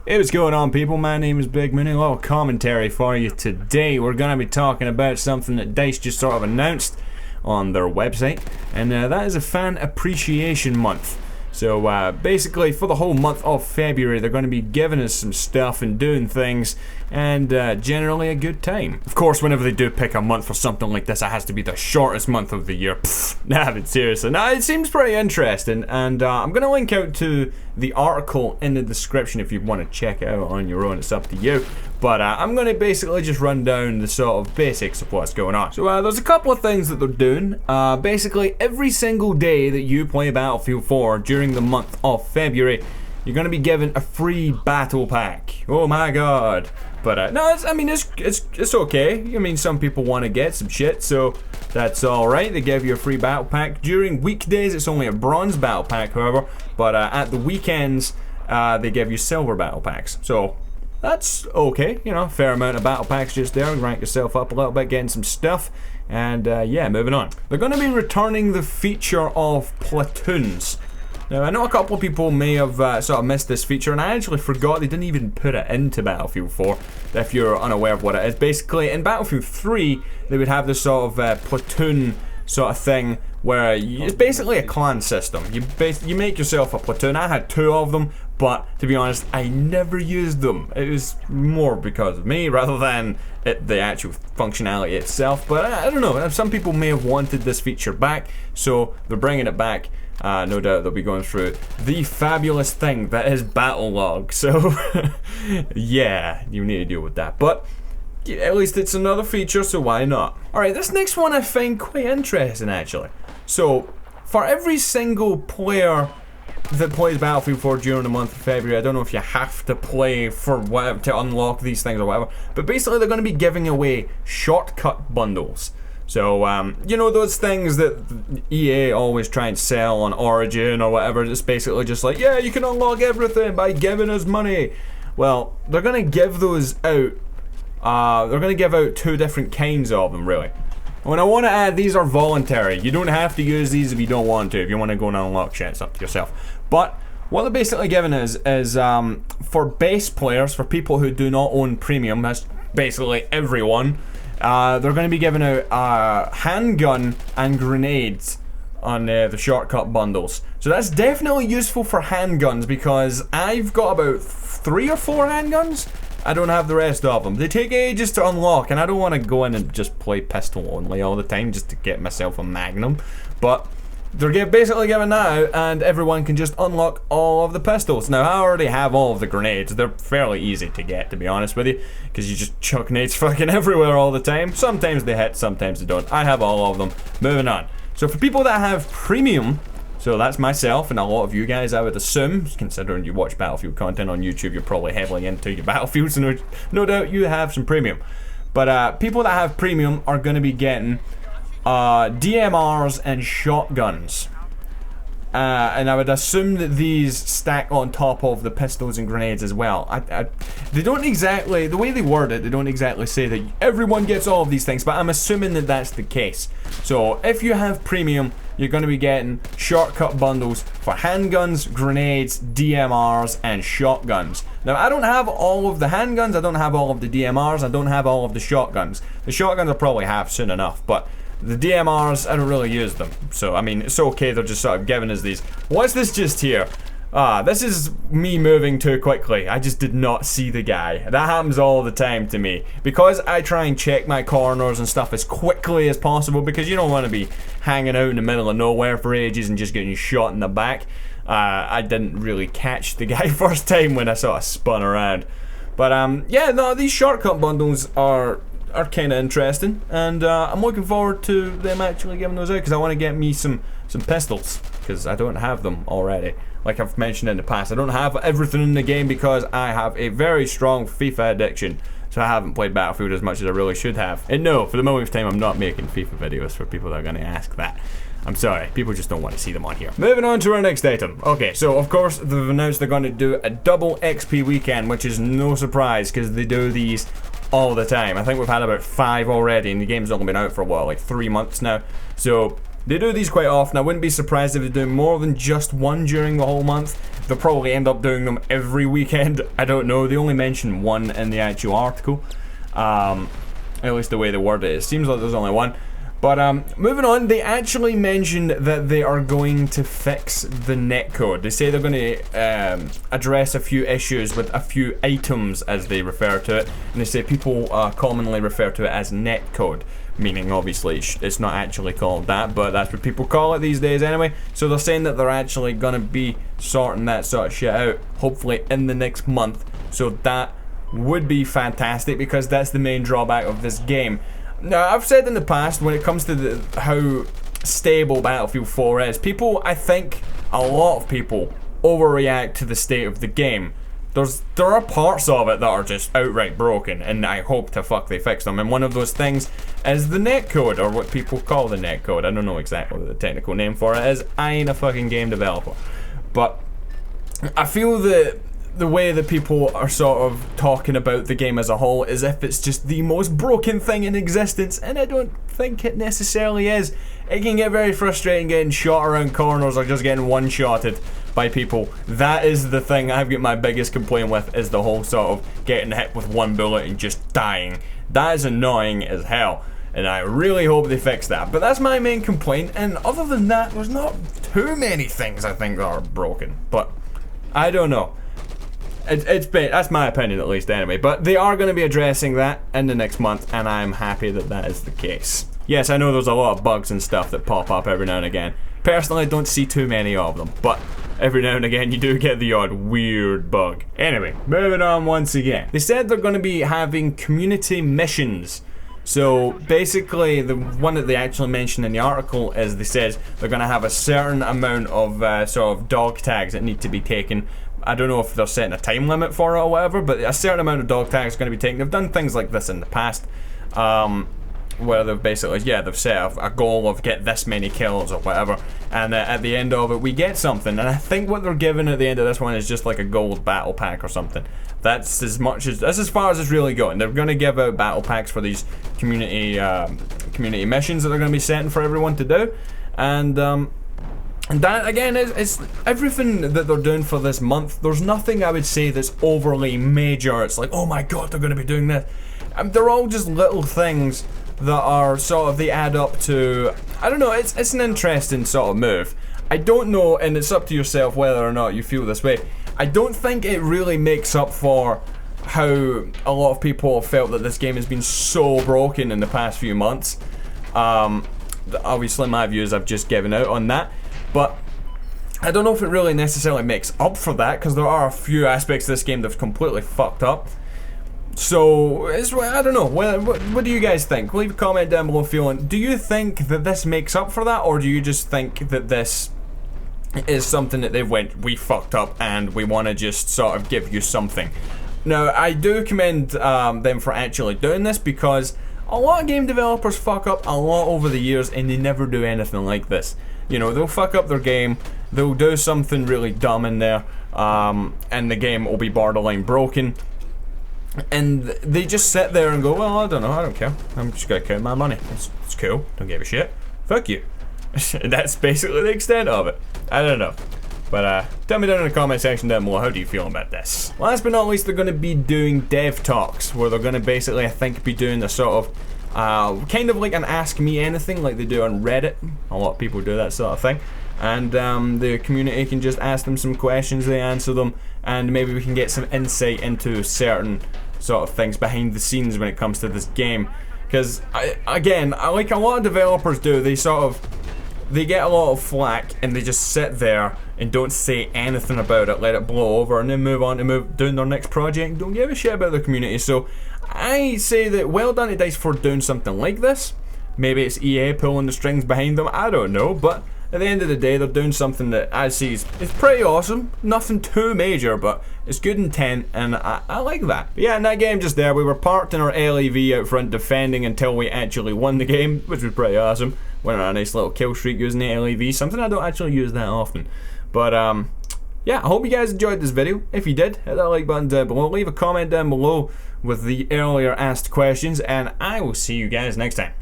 Hey, what's going on, people? My name is Big Mooney. A little commentary for you today. We're going to be talking about something that DICE just sort of announced on their website, and that is a fan appreciation month. So basically, for the whole month of February, they're going to be giving us some stuff and doing things, and generally a good time. Of course, whenever they do pick a month for something like this, it has to be the shortest month of the year. Nah, but seriously, no, it seems pretty interesting, and I'm going to link out to the article in the description if you want to check it out on your own. It's up to you. But I'm going to basically just run down the sort of basics of what's going on. So there's a couple of things that they're doing. Basically, every single day that you play Battlefield 4 during the month of February, you're going to be given a free battle pack. Oh my god. But no, it's okay. I mean, some people want to get some shit, so that's alright. They give you a free battle pack. During weekdays, it's only a bronze battle pack, however. But at the weekends, they give you silver battle packs. So that's okay, you know, fair amount of battle packs just there. Rank yourself up a little bit, getting some stuff, and yeah, moving on. They're going to be returning the feature of platoons. Now, I know a couple of people may have sort of missed this feature, and I actually forgot they didn't even put it into Battlefield 4, if you're unaware of what it is. Basically, in Battlefield 3, they would have this sort of platoon sort of thing, where it's basically a clan system. You make yourself a platoon. I had 2 of them, but to be honest, I never used them. It was more because of me rather than the actual functionality itself. But I don't know, some people may have wanted this feature back, so they're bringing it back. No doubt they'll be going through the fabulous thing that is battle log. So yeah, you need to deal with that. But at least it's another feature, so why not? Alright, this next one I find quite interesting, actually. So, for every single player that plays Battlefield 4 during the month of February, I don't know if you have to play for whatever to unlock these things or whatever, but basically they're going to be giving away shortcut bundles. So, you know those things that EA always try and sell on Origin or whatever, it's basically just like, yeah, you can unlock everything by giving us money. Well, they're going to give those out. They're going to give out 2 different kinds of them, really. When I want to add, these are voluntary. You don't have to use these if you don't want to. If you want to go and unlock shit, it's up to yourself. But what they're basically giving is for base players, for people who do not own premium, that's basically everyone, they're going to be giving out a handgun and grenades on the shortcut bundles. So that's definitely useful for handguns, because I've got about 3 or 4 handguns. I don't have the rest of them. They take ages to unlock, and I don't want to go in and just play pistol only all the time just to get myself a Magnum. But they're basically giving that out, and everyone can just unlock all of the pistols. Now, I already have all of the grenades. They're fairly easy to get, to be honest with you, because you just chuck nades fucking everywhere all the time. Sometimes they hit, sometimes they don't. I have all of them. Moving on. So for people that have premium, so that's myself and a lot of you guys, I would assume, considering you watch Battlefield content on YouTube, you're probably heavily into your Battlefield, so no doubt you have some premium. But people that have premium are going to be getting DMRs and shotguns. And I would assume that these stack on top of the pistols and grenades as well. They don't exactly, the way they word it, they don't exactly say that everyone gets all of these things, but I'm assuming that that's the case. So if you have premium, you're going to be getting shortcut bundles for handguns, grenades, DMRs, and shotguns. Now, I don't have all of the handguns, I don't have all of the DMRs, I don't have all of the shotguns. The shotguns I'll probably have soon enough, but the DMRs, I don't really use them. So, I mean, it's okay, they're just sort of giving us these. What's this just here? This is me moving too quickly. I just did not see the guy. That happens all the time to me. Because I try and check my corners and stuff as quickly as possible, because you don't want to be hanging out in the middle of nowhere for ages and just getting shot in the back. I didn't really catch the guy first time when I sort of spun around. But, yeah, no, these shortcut bundles are kind of interesting, and I'm looking forward to them actually giving those out, because I want to get me some pistols, because I don't have them already. Like I've mentioned in the past, I don't have everything in the game because I have a very strong FIFA addiction, so I haven't played Battlefield as much as I really should have. And no, for the millionth time, I'm not making FIFA videos for people that are going to ask that. I'm sorry, people just don't want to see them on here. Moving on to our next item. Okay, so of course they've announced they're going to do a double XP weekend, which is no surprise because they do these all the time. I think we've had about 5 already, and the game's only been out for what, like 3 months now. So They do these quite often. I wouldn't be surprised if they do more than just one during the whole month. They'll probably end up doing them every weekend. I don't know. They only mention one in the actual article. At least the way they word it. It seems like there's only one. But moving on, they actually mentioned that they are going to fix the netcode. They say they're going to address a few issues with a few items, as they refer to it. And they say people commonly refer to it as netcode, meaning obviously it's not actually called that, but that's what people call it these days anyway. So they're saying that they're actually going to be sorting that sort of shit out, hopefully in the next month. So that would be fantastic, because that's the main drawback of this game. Now, I've said in the past, when it comes to how stable Battlefield 4 is, I think a lot of people overreact to the state of the game. There are parts of it that are just outright broken, and I hope to fuck they fix them. And one of those things is the netcode, or what people call the netcode. I don't know exactly what the technical name for it is. I ain't a fucking game developer. But I feel that the way that people are sort of talking about the game as a whole is if it's just the most broken thing in existence, and I don't think it necessarily is. It can get very frustrating getting shot around corners or just getting one-shotted by people. That is the thing I've got my biggest complaint with, is the whole sort of getting hit with one bullet and just dying. That is annoying as hell, and I really hope they fix that. But that's my main complaint, and other than that, there's not too many things I think that are broken. But I don't know. That's my opinion at least anyway, but they are going to be addressing that in the next month, and I'm happy that that is the case. Yes, I know there's a lot of bugs and stuff that pop up every now and again. Personally, I don't see too many of them, but every now and again you do get the odd weird bug. Anyway, moving on once again. They said they're going to be having community missions. So basically, the one that they actually mentioned in the article is they says they're going to have a certain amount of sort of dog tags that need to be taken. I don't know if they're setting a time limit for it or whatever, but a certain amount of dog tags are going to be taken. They've done things like this in the past, where they've basically, they've set a goal of get this many kills or whatever, and at the end of it we get something. And I think what they're giving at the end of this one is just like a gold battle pack or something. That's as far as it's really going. They're going to give out battle packs for these community missions that they're going to be setting for everyone to do, and that again is everything that they're doing for this month. There's nothing I would say that's overly major. It's like, oh my god, they're going to be doing this. They're all just little things that are sort of, they add up to, I don't know, it's an interesting sort of move. I don't know, and it's up to yourself whether or not you feel this way. I don't think it really makes up for how a lot of people have felt that this game has been so broken in the past few months. Obviously my views I've just given out on that, but I don't know if it really necessarily makes up for that, because there are a few aspects of this game that's completely fucked up. So, I don't know, what do you guys think? Leave a comment down below feeling, do you think that this makes up for that, or do you just think that this is something that they've went, we fucked up and we want to just sort of give you something? Now, I do commend them for actually doing this, because a lot of game developers fuck up a lot over the years and they never do anything like this. You know, they'll fuck up their game, they'll do something really dumb in there, and the game will be borderline broken. And they just sit there and go, well, I don't know, I don't care. I'm just gonna count my money. It's cool, don't give a shit. Fuck you. That's basically the extent of it. I don't know. But tell me down in the comment section down below, how do you feel about this? Last but not least, they're going to be doing dev talks, where they're going to basically, I think, be doing a sort of kind of like an Ask Me Anything like they do on Reddit. A lot of people do that sort of thing. And the community can just ask them some questions, they answer them, and maybe we can get some insight into certain sort of things behind the scenes when it comes to this game. Because, again, like a lot of developers do, they get a lot of flack and they just sit there and don't say anything about it, let it blow over, and then move on to doing their next project, don't give a shit about the community. So I say that well done to DICE for doing something like this. Maybe it's EA pulling the strings behind them, I don't know, but at the end of the day, they're doing something that I see is pretty awesome. Nothing too major, but it's good intent, and I like that. But yeah, in that game just there, we were parked in our LEV out front defending until we actually won the game, which was pretty awesome. Went on a nice little kill streak using the LEV, something I don't actually use that often. But yeah, I hope you guys enjoyed this video. If you did, hit that like button down below. Leave a comment down below with the earlier asked questions, and I will see you guys next time.